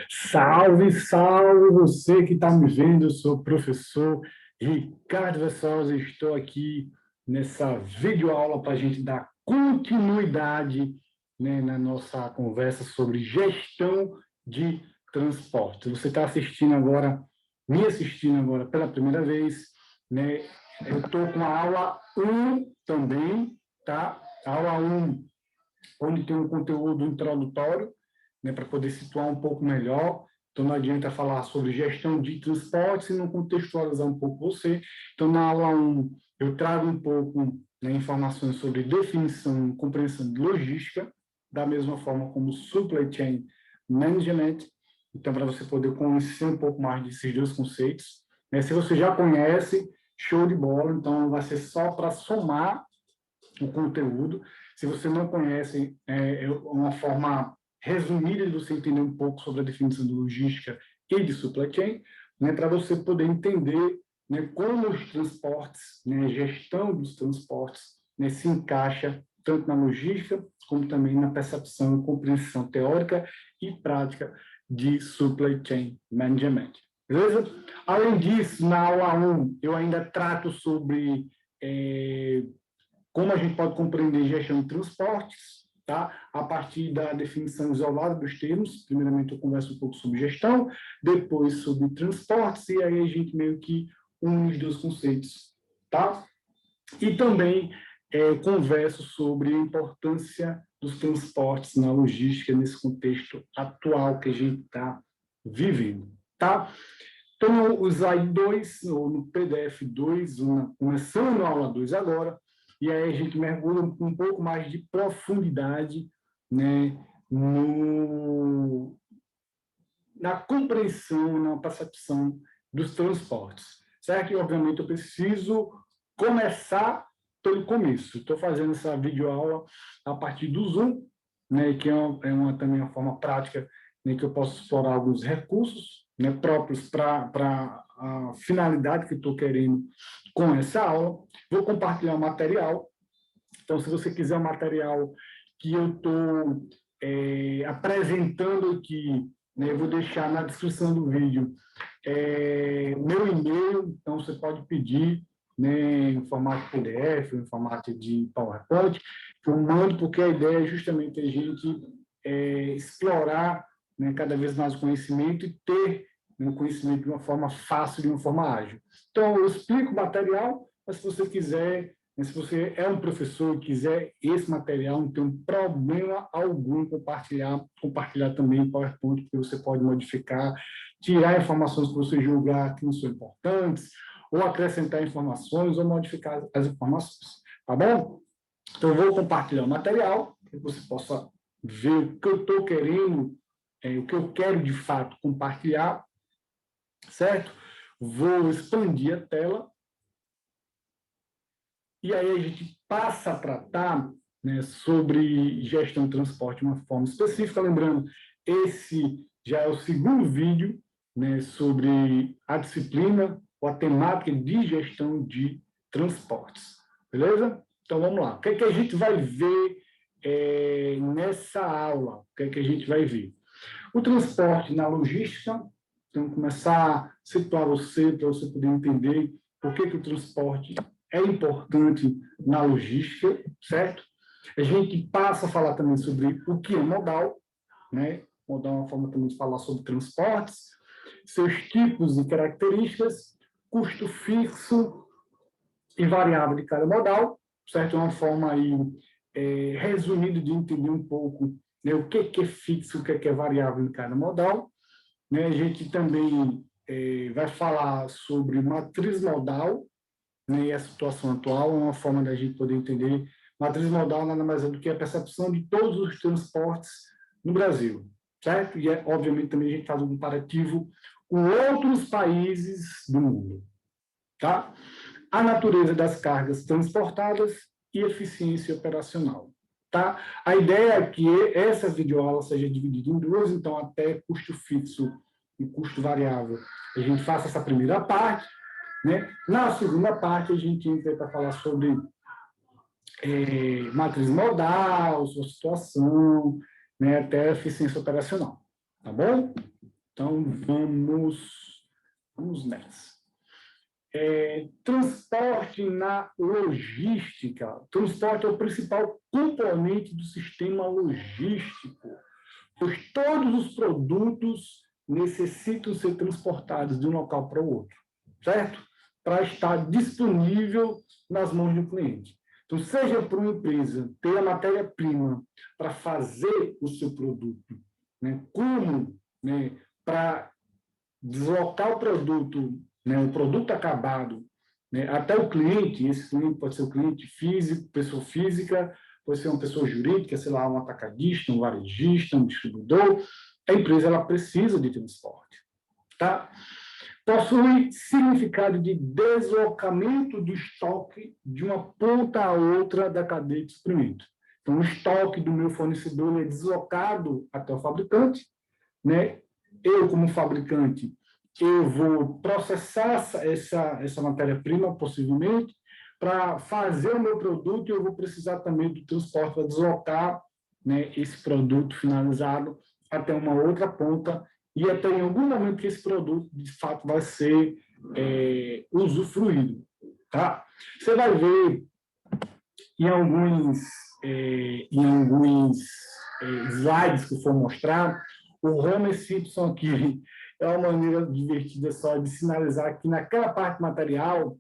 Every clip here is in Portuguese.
Salve, salve você que está me vendo, eu sou o professor Ricardo Vessosa, estou aqui nessa videoaula para a gente dar continuidade, né, na nossa conversa sobre gestão de transporte. Você está assistindo agora, me assistindo agora pela primeira vez, né? Eu estou com a aula 1 também, tá? A aula 1, onde tem um conteúdo introdutório, né, para poder situar um pouco melhor. Então, não adianta falar sobre gestão de transporte se não contextualizar um pouco você. Então, na aula 1, eu trago um pouco, né, informações sobre definição e compreensão de logística, da mesma forma como supply chain management. Então, para você poder conhecer um pouco mais desses dois conceitos. Né? Se você já conhece, show de bola. Então, vai ser só para somar o conteúdo. Se você não conhece, é uma forma resumida de você entender um pouco sobre a definição de logística e de supply chain, né, para você poder entender, né, como os transportes, né, a gestão dos transportes, né, se encaixa tanto na logística como também na percepção e compreensão teórica e prática de supply chain management. Beleza? Além disso, na aula 1, eu ainda trato sobre como a gente pode compreender gestão de transportes, tá? A partir da definição isolada dos termos. Primeiramente, eu converso um pouco sobre gestão, depois sobre transportes, e aí a gente meio que une os dois conceitos, tá? E também converso sobre a importância dos transportes na logística nesse contexto atual que a gente está vivendo, tá? Então, no slide 2, ou no PDF 2, começando a aula 2 agora, e aí a gente mergulha com um pouco mais de profundidade, né, na compreensão, na percepção dos transportes. Certo? E, obviamente, eu preciso começar pelo começo. Estou fazendo essa videoaula a partir do Zoom, né, que também uma forma prática, né, que eu posso explorar alguns recursos, né, próprios para a finalidade que estou querendo com essa aula. Vou compartilhar o material. Então, se você quiser o material que eu estou apresentando aqui, né, eu vou deixar na descrição do vídeo meu e-mail, então você pode pedir, né, em formato PDF, em formato de PowerPoint, que eu mando, porque a ideia é justamente a gente explorar, né, cada vez mais o conhecimento e ter, né, o conhecimento de uma forma fácil, de uma forma ágil. Então, eu explico o material, mas se você quiser, né, se você é um professor e quiser esse material, não tem problema algum compartilhar também em PowerPoint, porque você pode modificar, tirar informações que você julgar que não são importantes, ou acrescentar informações, ou modificar as informações. Tá bom? Então, eu vou compartilhar o material, para que você possa ver o que eu estou querendo, o que eu quero de fato compartilhar, certo? Vou expandir a tela, e aí a gente passa a tratar, né, sobre gestão de transporte de uma forma específica. Lembrando, esse já é o segundo vídeo, né, sobre a disciplina ou a temática de gestão de transportes. Beleza? Então, vamos lá. O que é que a gente vai ver nessa aula? O que é que a gente vai ver? O transporte na logística. Então, começar a situar você, para você poder entender por que o transporte é importante na logística, certo? A gente passa a falar também sobre o que é modal, né? Modal é uma forma também de falar sobre transportes, seus tipos e características, custo fixo e variável de cada modal, certo? É uma forma aí resumida de entender um pouco, né, o que é fixo, o que é variável em cada modal. Né? A gente também vai falar sobre matriz modal, né, e a situação atual, é uma forma da gente poder entender. Matriz modal nada mais é do que a percepção de todos os transportes no Brasil, certo? E, obviamente, também a gente faz um comparativo com outros países do mundo, tá? A natureza das cargas transportadas e eficiência operacional, tá? A ideia é que essa videoaula seja dividida em duas, então, até custo fixo e custo variável. A gente faça essa primeira parte, né? Na segunda parte, a gente entra para falar sobre matriz modal, sua situação, né, até eficiência operacional. Tá bom? Então, vamos nessa. Transporte na logística. Transporte é o principal componente do sistema logístico, pois todos os produtos necessitam ser transportados de um local para o outro, certo? Para estar disponível nas mãos do cliente. Então, seja para uma empresa ter a matéria-prima para fazer o seu produto, né, como, né, para deslocar o produto acabado, né, até o cliente. Esse cliente pode ser o cliente físico, pessoa física, pode ser uma pessoa jurídica, sei lá, um atacadista, um varejista, um distribuidor. A empresa ela precisa de transporte. Tá? Possui significado de deslocamento do estoque de uma ponta a outra da cadeia de suprimento. Então, o estoque do meu fornecedor é deslocado até o fabricante, né? Eu, como fabricante, eu vou processar essa matéria-prima, possivelmente, para fazer o meu produto, e eu vou precisar também do transporte para deslocar, né, esse produto finalizado até uma outra ponta, e até em algum momento que esse produto, de fato, vai ser usufruído. Tá? Você vai ver em alguns slides que eu for mostrar, o Homer Simpson aqui é uma maneira divertida só de sinalizar que naquela parte material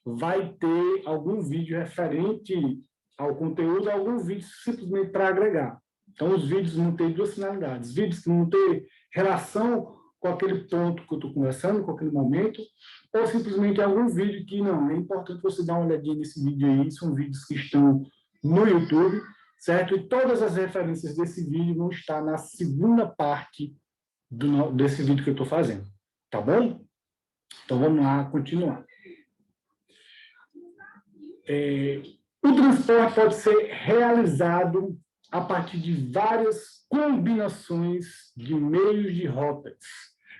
vai ter algum vídeo referente ao conteúdo, algum vídeo simplesmente para agregar. Então, os vídeos vão ter duas finalidades. Vídeos que vão ter relação com aquele ponto que eu estou conversando, com aquele momento, ou simplesmente algum vídeo que não. É importante você dar uma olhadinha nesse vídeo aí, são vídeos que estão no YouTube, certo? E todas as referências desse vídeo vão estar na segunda parte desse vídeo que eu estou fazendo, tá bom? Então, vamos lá, continuar. O transporte pode ser realizado a partir de várias combinações de meios de rotas,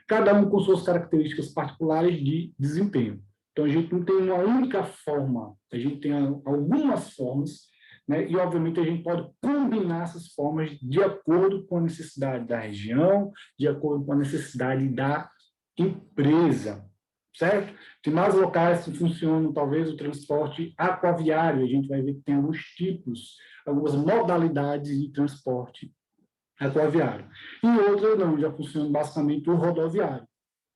cada um com suas características particulares de desempenho. Então, a gente não tem uma única forma, a gente tem algumas formas, né? E, obviamente, a gente pode combinar essas formas de acordo com a necessidade da região, de acordo com a necessidade da empresa, certo? Tem mais locais que funcionam, talvez, o transporte aquaviário. A gente vai ver que tem alguns tipos, algumas modalidades de transporte aquaviário. E outras não, já funciona basicamente o rodoviário,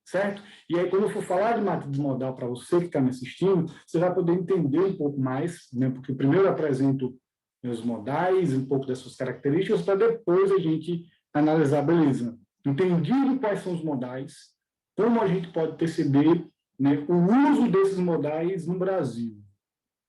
certo? E aí, quando eu for falar de matriz modal para você que está me assistindo, você vai poder entender um pouco mais, né? Porque primeiro eu apresento meus modais, um pouco das suas características, para depois a gente analisar, beleza, entendido quais são os modais, como a gente pode perceber, né, o uso desses modais no Brasil,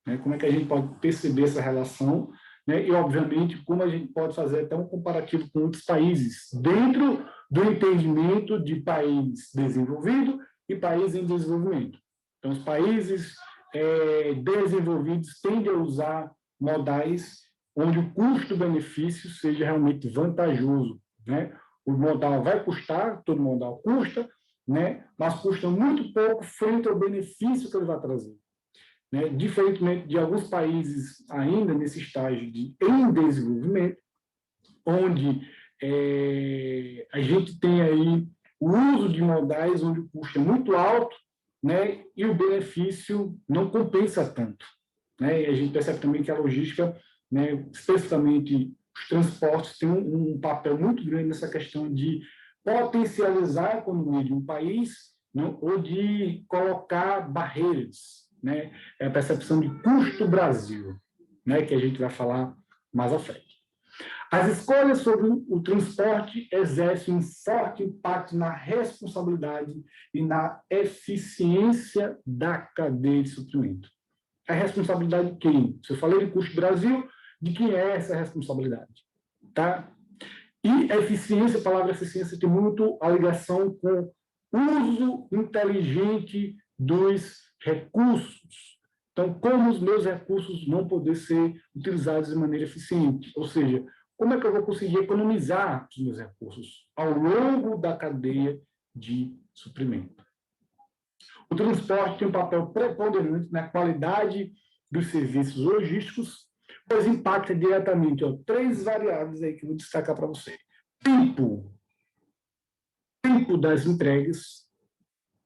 né? Como é que a gente pode perceber essa relação, né? E, obviamente, como a gente pode fazer até um comparativo com outros países, dentro do entendimento de país desenvolvido e país em desenvolvimento. Então, os países desenvolvidos tendem a usar modais onde o custo-benefício seja realmente vantajoso, né? O modal vai custar, todo modal custa, né? Mas custa muito pouco frente ao benefício que ele vai trazer. Né? Diferentemente de alguns países ainda nesse estágio em desenvolvimento, onde a gente tem aí o uso de modais onde o custo é muito alto, né, e o benefício não compensa tanto. Né? E a gente percebe também que a logística, né, especificamente os transportes, tem um papel muito grande nessa questão de potencializar a economia de um país, né, ou de colocar barreiras, né? É a percepção de custo Brasil, né, que a gente vai falar mais à frente. As escolhas sobre o transporte exercem um forte impacto na responsabilidade e na eficiência da cadeia de suprimento. A responsabilidade de quem? Se eu falei de custo Brasil, de quem é essa responsabilidade? Tá? E a eficiência, a palavra eficiência tem muito a ligação com o uso inteligente dos recursos. Então, como os meus recursos vão poder ser utilizados de maneira eficiente? Ou seja, como é que eu vou conseguir economizar os meus recursos ao longo da cadeia de suprimento? O transporte tem um papel preponderante na qualidade dos serviços logísticos, pois impacta diretamente três variáveis aí que eu vou destacar para você. Tempo. tempo das entregas,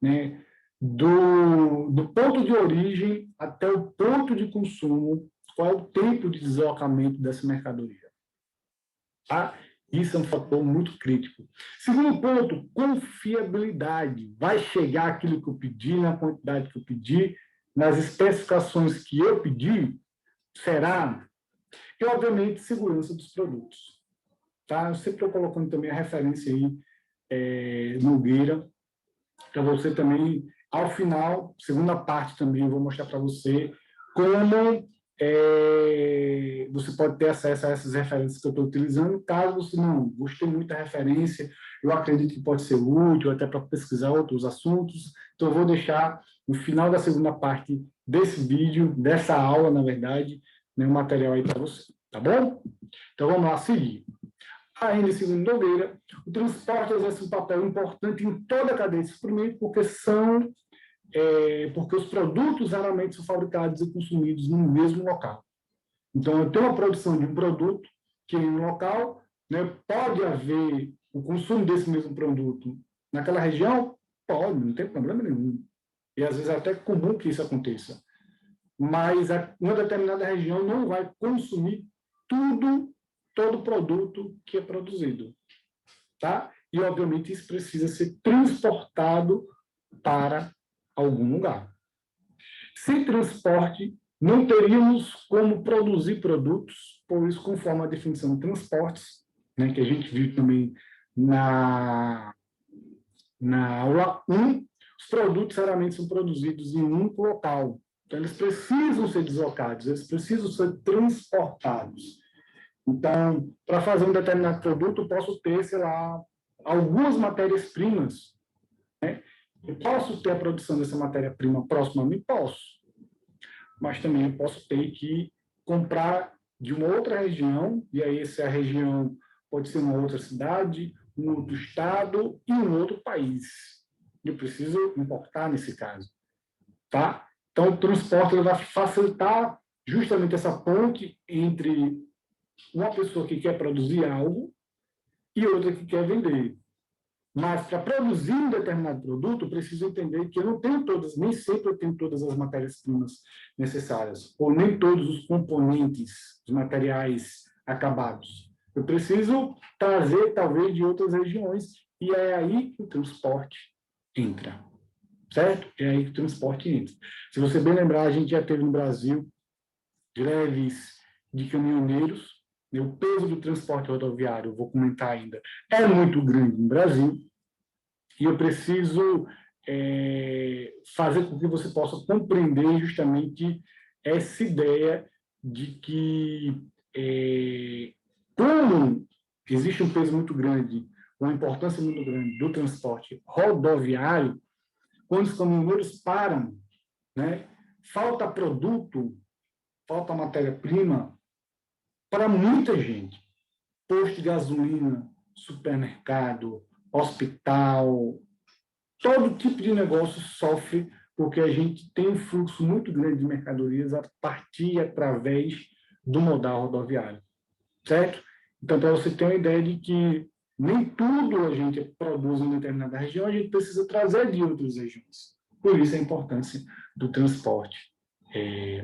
né, do ponto de origem até o ponto de consumo, qual é o tempo de deslocamento dessa mercadoria. Tá? Isso é um fator muito crítico. Segundo ponto, confiabilidade. Vai chegar aquilo que eu pedi, na quantidade que eu pedi, nas especificações que eu pedi? Será? E, obviamente, segurança dos produtos. Tá? Eu sempre estou colocando também a referência aí, Nogueira, para você também, ao final, segunda parte também, eu vou mostrar para você como você pode ter acesso a essas referências que eu estou utilizando, caso você não gostei muito da referência, eu acredito que pode ser útil até para pesquisar outros assuntos, então eu vou deixar no final da segunda parte desse vídeo, dessa aula, na verdade, né, um material aí para você, tá bom? Então vamos lá, seguir. Ainda segundo Nogueira, o transporte exerce um papel importante em toda a cadeia de suprimento, porque os produtos geralmente são fabricados e consumidos no mesmo local. Então, eu tenho a produção de um produto que em um local, né, pode haver o consumo desse mesmo produto naquela região? Pode, não tem problema nenhum. E às vezes é até comum que isso aconteça. Mas uma determinada região não vai consumir todo produto que é produzido. Tá? E, obviamente, isso precisa ser transportado para algum lugar. Sem transporte, não teríamos como produzir produtos, pois, conforme a definição de transportes, né, que a gente viu também na aula 1, os produtos geralmente são produzidos em um local. Então, eles precisam ser deslocados, eles precisam ser transportados. Então, para fazer um determinado produto, eu posso ter, sei lá, algumas matérias-primas, né? Eu posso ter a produção dessa matéria-prima próxima a mim? Posso. Mas também eu posso ter que comprar de uma outra região, e aí essa região pode ser uma outra cidade, um outro estado e um outro país. Eu preciso importar nesse caso. Tá? Então, o transporte ele vai facilitar justamente essa ponte entre uma pessoa que quer produzir algo e outra que quer vender. Mas, para produzir um determinado produto, eu preciso entender que eu não tenho nem sempre eu tenho todas as matérias-primas necessárias, ou nem todos os componentes, os materiais acabados. Eu preciso trazer, talvez, de outras regiões, e é aí que o transporte entra. Certo? É aí que o transporte entra. Se você bem lembrar, a gente já teve no Brasil greves de caminhoneiros, o peso do transporte rodoviário, eu vou comentar ainda, é muito grande no Brasil, e eu preciso fazer com que você possa compreender justamente essa ideia de que, como existe um peso muito grande, uma importância muito grande do transporte rodoviário, quando os caminhoneiros param, né, falta produto, falta matéria-prima para muita gente. Posto de gasolina, supermercado, hospital, todo tipo de negócio sofre porque a gente tem um fluxo muito grande de mercadorias a partir e através do modal rodoviário, certo? Então, para você ter uma ideia de que nem tudo a gente produz em determinada região, a gente precisa trazer de outras regiões. Por isso a importância do transporte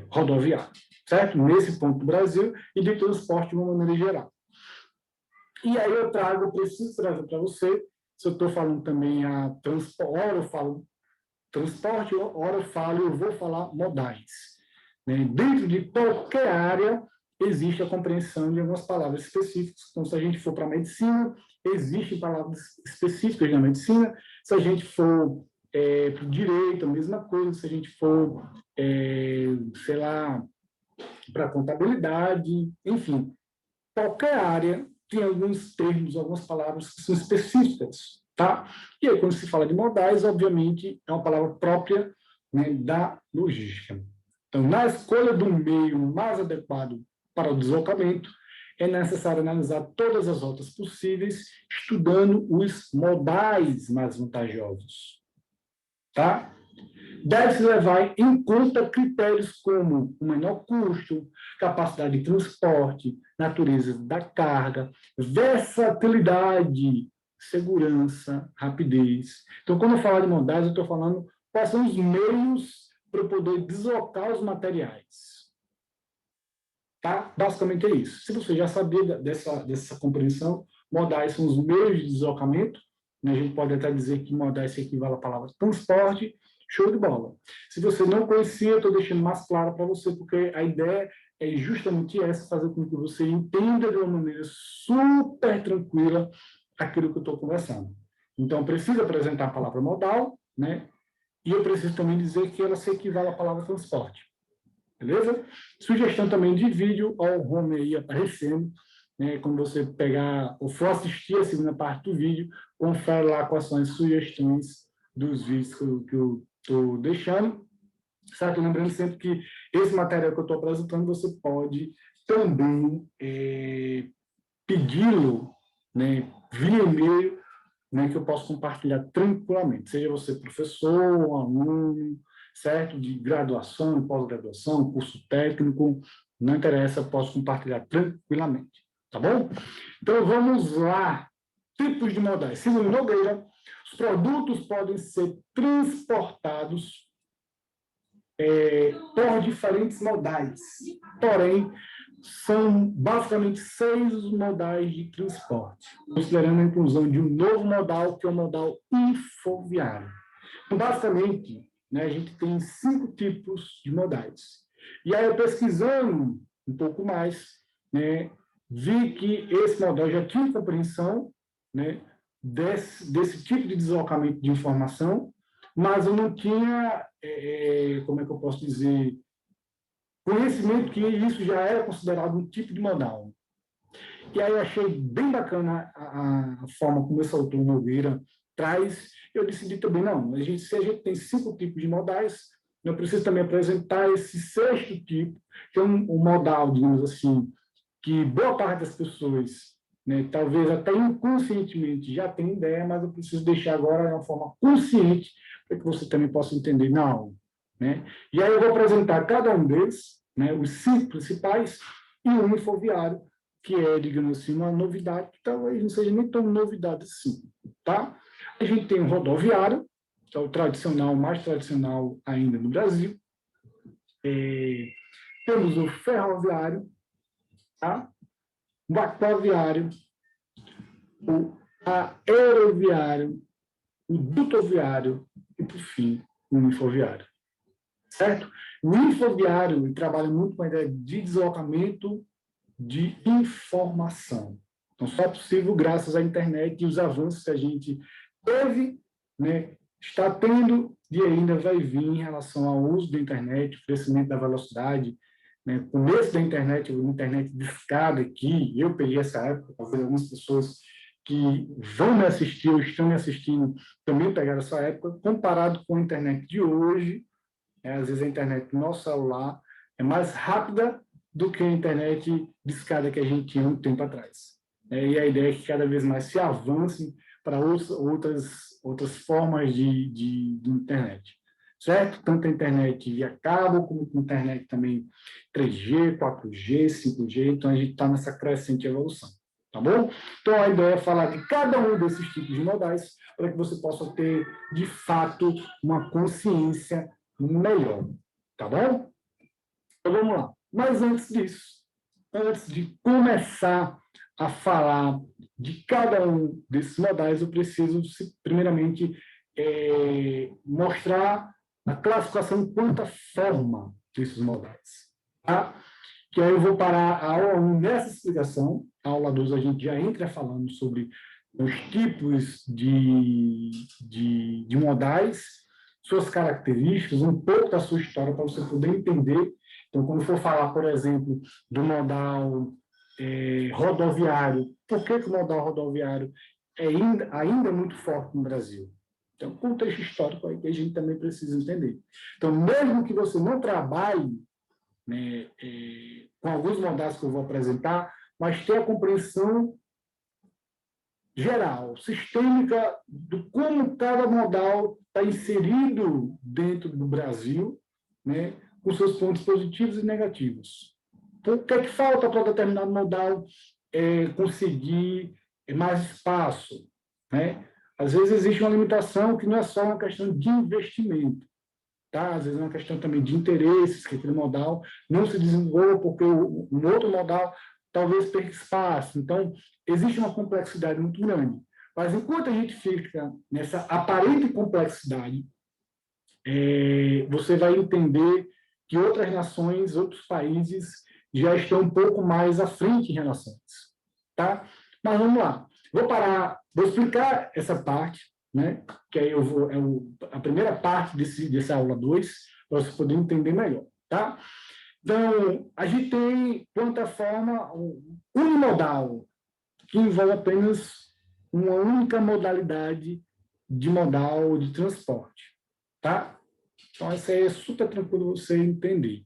rodoviário, certo? Nesse ponto do Brasil e de transporte de uma maneira geral. E aí eu preciso trazer para você, se eu estou falando também hora eu falo transporte, hora eu vou falar modais. Né? Dentro de qualquer área existe a compreensão de algumas palavras específicas. Então, se a gente for para a medicina, existem palavras específicas na medicina. Se a gente for para o direito, a mesma coisa. Se a gente for, sei lá, para a contabilidade, enfim, qualquer área tem alguns termos, algumas palavras que são específicas, tá? E aí, quando se fala de modais, obviamente, é uma palavra própria, né, da logística. Então, na escolha do meio mais adequado para o deslocamento, é necessário analisar todas as rotas possíveis, estudando os modais mais vantajosos, tá? Deve-se levar em conta critérios como o menor custo, capacidade de transporte, natureza da carga, versatilidade, segurança, rapidez. Então, quando eu falar de modais, eu estou falando quais são os meios para eu poder deslocar os materiais. Tá? Basicamente é isso. Se você já sabia dessa compreensão, modais são os meios de deslocamento, né? A gente pode até dizer que modais se equivale à palavra transporte, show de bola. Se você não conhecia, eu estou deixando mais claro para você, porque a ideia é justamente essa, fazer com que você entenda de uma maneira super tranquila aquilo que eu estou conversando. Então, eu preciso apresentar a palavra modal, né? E eu preciso também dizer que ela se equivale à palavra transporte. Beleza? Sugestão também de vídeo, ao home aí aparecendo, né? Quando você pegar ou for assistir a segunda parte do vídeo, confere lá quais são as sugestões dos vídeos que eu estou deixando. Certo? Lembrando sempre que esse material que eu estou apresentando, você pode também pedi-lo, né, via e-mail, né, que eu posso compartilhar tranquilamente, seja você professor, aluno, certo? De graduação, pós-graduação, curso técnico, não interessa, eu posso compartilhar tranquilamente, tá bom? Então, vamos lá. Tipos de modais. Segundo Nogueira, os produtos podem ser transportados por diferentes modais, porém, são basicamente 6 modais de transporte, considerando a inclusão de um novo modal, que é o modal infoviário. Então, basicamente, né, a gente tem 5 tipos de modais. E aí, eu pesquisando um pouco mais, né, vi que esse modal já tinha compreensão, né, desse tipo de deslocamento de informação, mas eu não tinha, como é que eu posso dizer, conhecimento que isso já era considerado um tipo de modal. E aí eu achei bem bacana a forma como esse autor Nogueira traz. Eu decidi também, não, se a gente tem 5 tipos de modais, eu preciso também apresentar esse 6º tipo, que é um modal, digamos assim, que boa parte das pessoas, né, talvez até inconscientemente já tem ideia, mas eu preciso deixar agora de uma forma consciente para que você também possa entender na aula, né? E aí eu vou apresentar cada um deles, né, os 5 principais, e um infoviário, que é, digamos assim, uma novidade, que talvez não seja nem tão novidade assim, tá? A gente tem o rodoviário, que é o tradicional, mais tradicional ainda no Brasil. Temos o ferroviário, tá? O aquaviário, o aeroviário, o dutoviário e, por fim, o infoviário. Certo? O infoviário trabalha muito com a ideia de deslocamento de informação. Então, só é possível graças à internet e os avanços que a gente teve, né, está tendo e ainda vai vir em relação ao uso da internet, o crescimento da velocidade, né, o começo da internet, a internet discada aqui, eu peguei essa época, talvez algumas pessoas que vão me assistir ou estão me assistindo também pegaram essa época, comparado com a internet de hoje, às vezes a internet do nosso celular é mais rápida do que a internet discada que a gente tinha um tempo atrás. E a ideia é que cada vez mais se avance para outras formas de internet. Certo? Tanto a internet via cabo, como a internet também 3G, 4G, 5G. Então, a gente está nessa crescente evolução. Tá bom? Então, a ideia é falar de cada um desses tipos de modais para que você possa ter, de fato, uma consciência melhor. Tá bom? Então, vamos lá. Mas antes disso, antes de começar a falar de cada um desses modais, eu preciso, primeiramente, mostrar a classificação quanto à forma desses modais. Tá? Que aí eu vou parar a aula 1 nessa explicação. A aula 2 a gente já entra falando sobre os tipos de modais, suas características, um pouco da sua história para você poder entender. Então, quando for falar, por exemplo, do modal rodoviário, por que o modal rodoviário é ainda muito forte no Brasil? Então, contexto histórico aí que a gente também precisa entender. Então, mesmo que você não trabalhe, né, com alguns modais que eu vou apresentar, mas ter a compreensão geral, sistêmica, de como cada modal está inserido dentro do Brasil, né, com seus pontos positivos e negativos. Então, o que é que falta para determinado modal conseguir mais espaço? né? Às vezes existe uma limitação que não é só uma questão de investimento, tá? Às vezes é uma questão também de interesses, que aquele modal não se desenvolva porque um outro modal talvez perca espaço. Então, existe uma complexidade muito grande. Mas enquanto a gente fica nessa aparente complexidade, você vai entender que outras nações, outros países já estão um pouco mais à frente em relação a isso, tá? Mas vamos lá. Vou parar, vou explicar essa parte, né? Que aí eu vou, a primeira parte dessa aula 2, para você poder entender melhor, tá? Então, a gente tem plataforma unimodal, que envolve apenas uma única modalidade de modal de transporte, tá? Então, isso aí é super tranquilo você entender.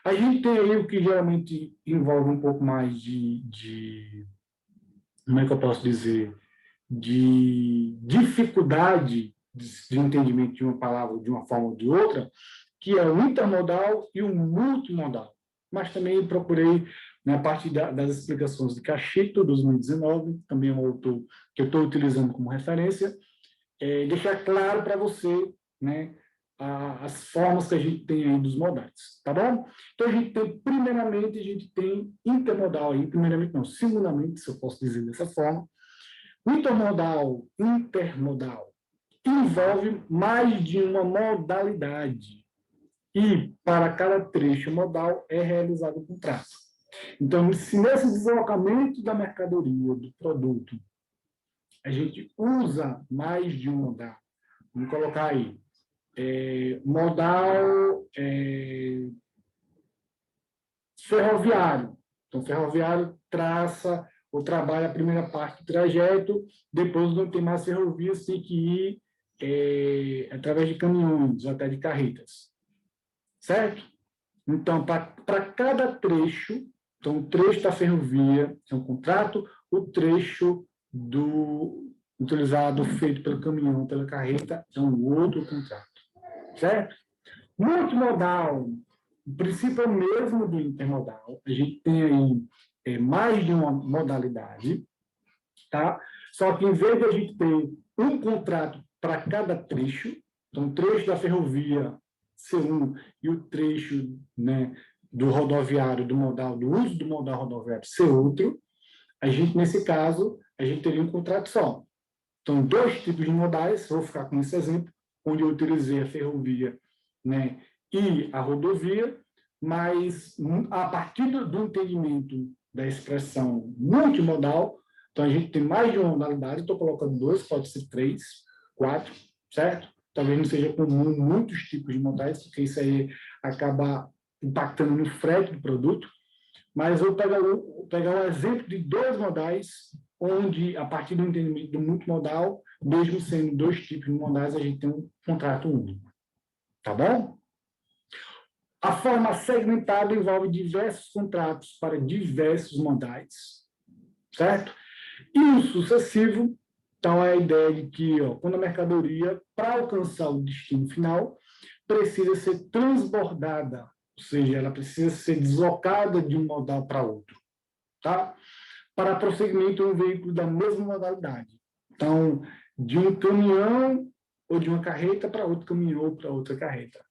A gente tem aí o que geralmente envolve um pouco mais como é que eu posso dizer, de dificuldade de entendimento de uma palavra de uma forma ou de outra, que é o intermodal e o multimodal. Mas também procurei, na parte das explicações de Cachito, 2019, também é um autor que eu estou utilizando como referência, deixar claro para você, né, as formas que a gente tem aí dos modais, tá bom? Então, a gente tem, primeiramente, a gente tem intermodal aí, primeiramente não, segundamente, se eu posso dizer dessa forma. O intermodal, envolve mais de uma modalidade e, para cada trecho modal, é realizado um contrato. Então, se nesse deslocamento da mercadoria, do produto, a gente usa mais de um modal, vamos colocar aí, modal ferroviário. Então, ferroviário traça ou trabalha a primeira parte do trajeto, depois não tem mais ferrovias, tem que ir através de caminhões, ou até de carretas. Certo? Então, para cada trecho, então, o trecho da ferrovia é um contrato, o trecho utilizado, feito pelo caminhão, pela carreta, é um outro contrato. Certo? Multimodal, o princípio é o mesmo do intermodal. A gente tem aí mais de uma modalidade, tá? Só que, em vez de a gente ter um contrato para cada trecho, então, o trecho da ferrovia ser um e o trecho, né, do rodoviário, do uso do modal rodoviário ser outro, a gente, nesse caso, a gente teria um contrato só. Então, dois tipos de modais, vou ficar com esse exemplo, onde eu utilizei a ferrovia, né, e a rodovia, mas a partir do entendimento da expressão multimodal, então a gente tem mais de uma modalidade, estou colocando dois, pode ser três, quatro, certo? Talvez não seja comum muitos tipos de modais, porque isso aí acaba impactando no frete do produto, mas eu vou pegar um exemplo de dois modais, onde, a partir do entendimento do multimodal, mesmo sendo dois tipos de modais, a gente tem um contrato único. Tá bom? A forma segmentada envolve diversos contratos para diversos modais, certo? E o sucessivo, então, é a ideia de que, quando a mercadoria, para alcançar o destino final, precisa ser transbordada, ou seja, ela precisa ser deslocada de um modal para outro, tá? Para prosseguimento de um veículo da mesma modalidade. Então, de um caminhão ou de uma carreta para outro caminhão ou para outra carreta,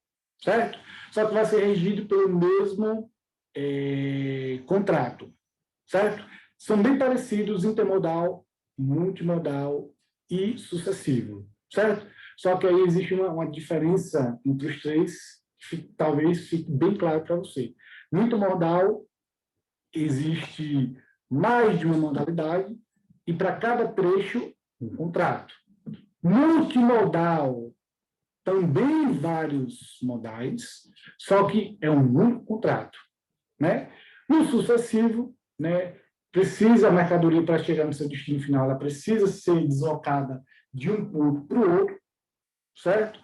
certo? Só que vai ser regido pelo mesmo contrato, certo? São bem parecidos intermodal, multimodal e sucessivo, certo? Só que aí existe uma diferença entre os três, que talvez fique bem claro para você. No intermodal, existe mais de uma modalidade e para cada trecho, um contrato. Multimodal, também vários modais, só que é um único contrato, né? No sucessivo, né, precisa a mercadoria para chegar no seu destino final, ela precisa ser deslocada de um ponto para o outro, certo?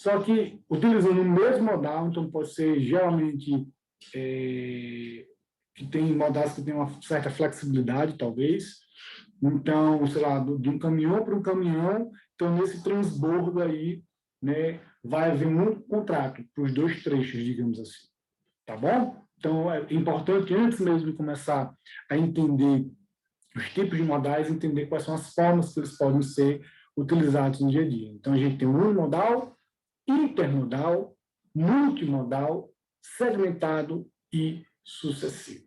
Só que utilizando o mesmo modal, então pode ser geralmente que tem modais que tem uma certa flexibilidade, talvez. Então, sei lá, de um caminhão para um caminhão, então nesse transbordo aí, né, vai haver muito contrato para os dois trechos, digamos assim. Tá bom? Então, é importante, antes mesmo de começar a entender os tipos de modais, entender quais são as formas que eles podem ser utilizados no dia a dia. Então, a gente tem unimodal, intermodal, multimodal, segmentado e sucessivo.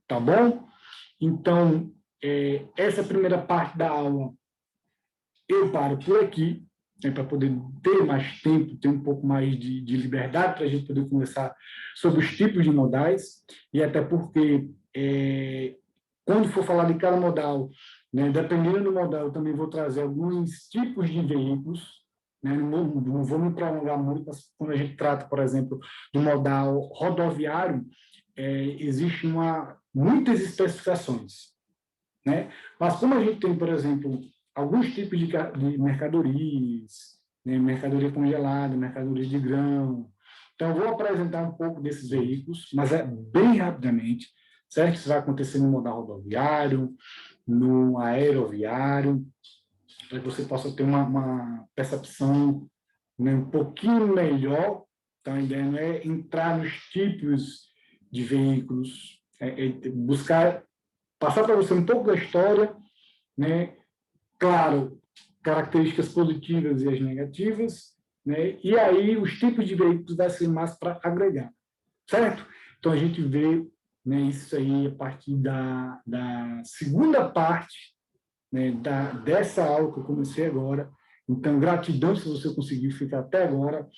Tá bom? Então, essa primeira parte da aula eu paro por aqui, né, para poder ter mais tempo, ter um pouco mais de liberdade para a gente poder conversar sobre os tipos de modais, e até porque, quando for falar de cada modal, né, dependendo do modal, eu também vou trazer alguns tipos de veículos, né, não vou me prolongar muito, mas quando a gente trata, por exemplo, do modal rodoviário, existe muitas especificações, né? Mas como a gente tem, por exemplo, alguns tipos de mercadorias, né? Mercadoria congelada, mercadoria de grão. Então, eu vou apresentar um pouco desses veículos, mas é bem rapidamente, certo? Isso vai acontecer no modal rodoviário, no aeroviário, para que você possa ter uma percepção, né, um pouquinho melhor. Então, a ideia não é entrar nos tipos de veículos, buscar passar para você um pouco da história, né? Claro, características positivas e as negativas, né? E aí os tipos de veículos vai ser mais para agregar, certo? Então a gente vê, né, isso aí a partir da segunda parte, né, dessa aula que eu comecei agora. Então, gratidão se você conseguiu ficar até agora,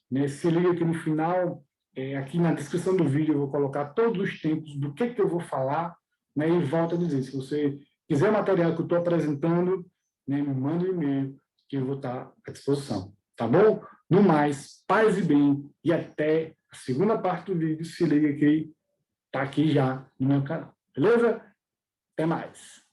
né? Se liga aqui no final, aqui na descrição do vídeo eu vou colocar todos os tempos do que eu vou falar, né? E volto a dizer, se você quiser o material que eu estou apresentando, né, me manda um e-mail que eu vou estar à disposição, tá bom? No mais, paz e bem, e até a segunda parte do vídeo. Se liga que está aqui já no meu canal, beleza? Até mais!